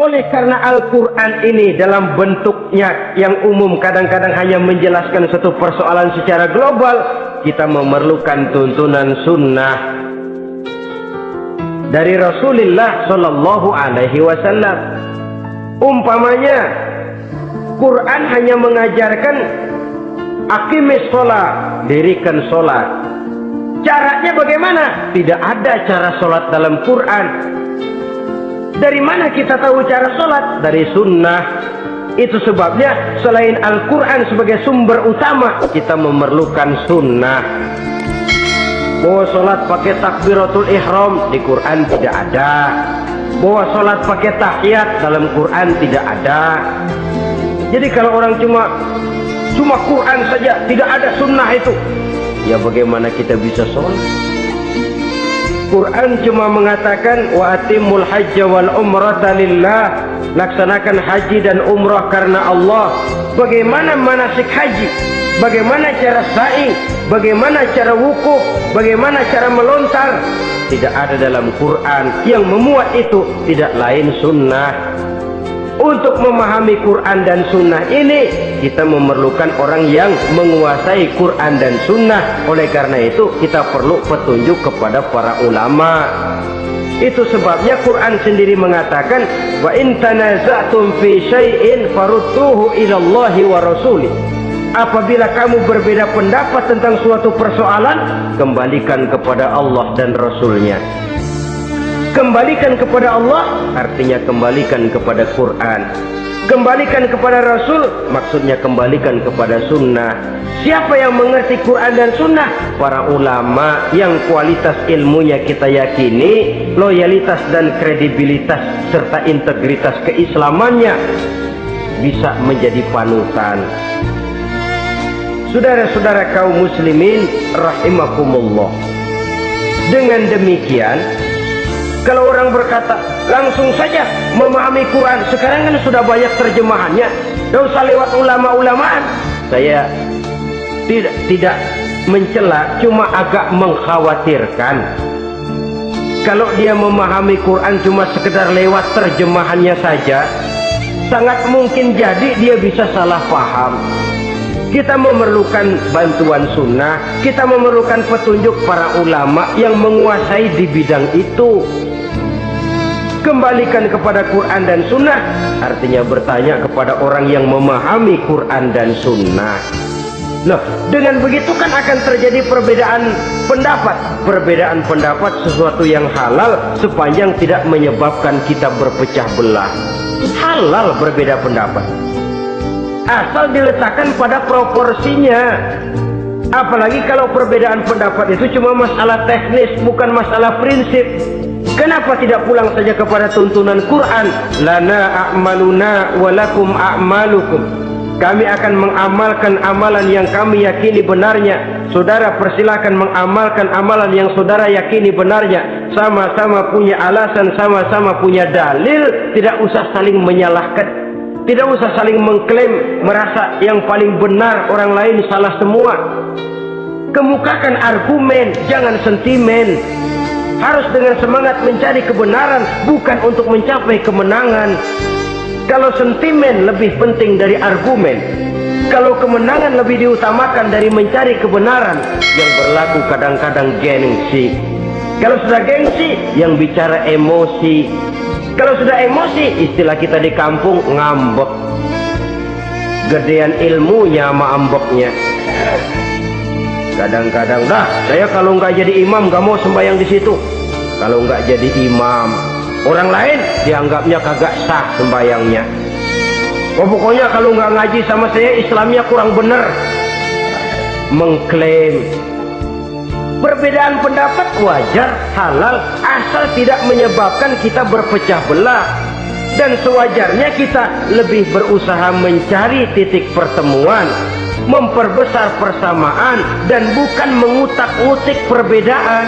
Oleh karena Al-Quran ini dalam bentuknya yang umum kadang-kadang hanya menjelaskan satu persoalan secara global, kita memerlukan tuntunan sunnah dari Rasulullah Shallallahu Alaihi Wasallam. Umpamanya Quran hanya mengajarkan aqimis sholat, dirikan sholat. Caranya bagaimana? Tidak ada cara sholat dalam Quran. Dari mana kita tahu cara sholat? Dari sunnah. Itu sebabnya selain Al-Quran sebagai sumber utama, kita memerlukan sunnah. Bahwa sholat pakai takbiratul ihram di Quran tidak ada. Bahwa sholat pakai tahiyat dalam Quran tidak ada. Jadi kalau orang cuma Quran saja, tidak ada sunnah itu, ya bagaimana kita bisa sholat? Quran cuma mengatakan wa atimul hajja wal umrata lillah, laksanakan haji dan umrah karena Allah. Bagaimana manasik haji? Bagaimana cara sa'i? Bagaimana cara wukuf? Bagaimana cara melontar? Tidak ada dalam Quran. Yang memuat itu tidak lain sunnah. Untuk memahami Quran dan sunnah ini, kita memerlukan orang yang menguasai Quran dan sunnah. Oleh karena itu kita perlu petunjuk kepada para ulama. Itu sebabnya Quran sendiri mengatakan wa in tanaza'tum fi syai'in farudduhu ila Allahi wa rasulih. Apabila kamu berbeda pendapat tentang suatu persoalan, kembalikan kepada Allah dan Rasulnya. Kembalikan kepada Allah artinya kembalikan kepada Quran. Kembalikan kepada Rasul maksudnya kembalikan kepada sunnah. Siapa yang mengerti Quran dan sunnah? Para ulama yang kualitas ilmunya kita yakini, loyalitas dan kredibilitas serta integritas keislamannya bisa menjadi panutan. Saudara-saudara kaum muslimin rahimakumullah. Dengan demikian, kalau orang berkata langsung saja memahami Quran, sekarang kan sudah banyak terjemahannya, tidak usah lewat ulama-ulamaan. Saya tidak mencela, cuma agak mengkhawatirkan kalau dia memahami Quran cuma sekedar lewat terjemahannya saja, sangat mungkin jadi dia bisa salah paham. Kita memerlukan bantuan sunnah, kita memerlukan petunjuk para ulama yang menguasai di bidang itu. Kembalikan kepada Quran dan sunnah artinya bertanya kepada orang yang memahami Quran dan sunnah. Nah, dengan begitu kan akan terjadi perbedaan pendapat. Perbedaan pendapat sesuatu yang halal sepanjang tidak menyebabkan kita berpecah belah. Halal berbeda pendapat, asal diletakkan pada proporsinya. Apalagi kalau perbedaan pendapat itu cuma masalah teknis, bukan masalah prinsip. Kenapa tidak pulang saja kepada tuntunan Quran? Lana a'maluna walakum a'malukum. Kami akan mengamalkan amalan yang kami yakini benarnya. Saudara persilahkan mengamalkan amalan yang saudara yakini benarnya. Sama-sama punya alasan, sama-sama punya dalil. Tidak usah saling menyalahkan, tidak usah saling mengklaim merasa yang paling benar, orang lain salah semua. Kemukakan argumen, jangan sentimen. Harus dengan semangat mencari kebenaran, bukan untuk mencapai kemenangan. Kalau sentimen lebih penting dari argumen, kalau kemenangan lebih diutamakan dari mencari kebenaran, yang berlaku kadang-kadang gengsi. Kalau sudah gengsi, yang bicara emosi. Kalau sudah emosi, istilah kita di kampung ngambek. Gedean ilmunya sama ambeknya. Kadang-kadang, dah saya kalau nggak jadi imam nggak mau sembahyang di situ. Kalau nggak jadi imam, orang lain dianggapnya kagak sah sembahyangnya. Oh, pokoknya kalau nggak ngaji sama saya Islamnya kurang bener. Mengklaim. Perbedaan pendapat wajar, halal, asal tidak menyebabkan kita berpecah belah. Dan sewajarnya kita lebih berusaha mencari titik pertemuan, memperbesar persamaan, dan bukan mengutak-ngutik perbedaan.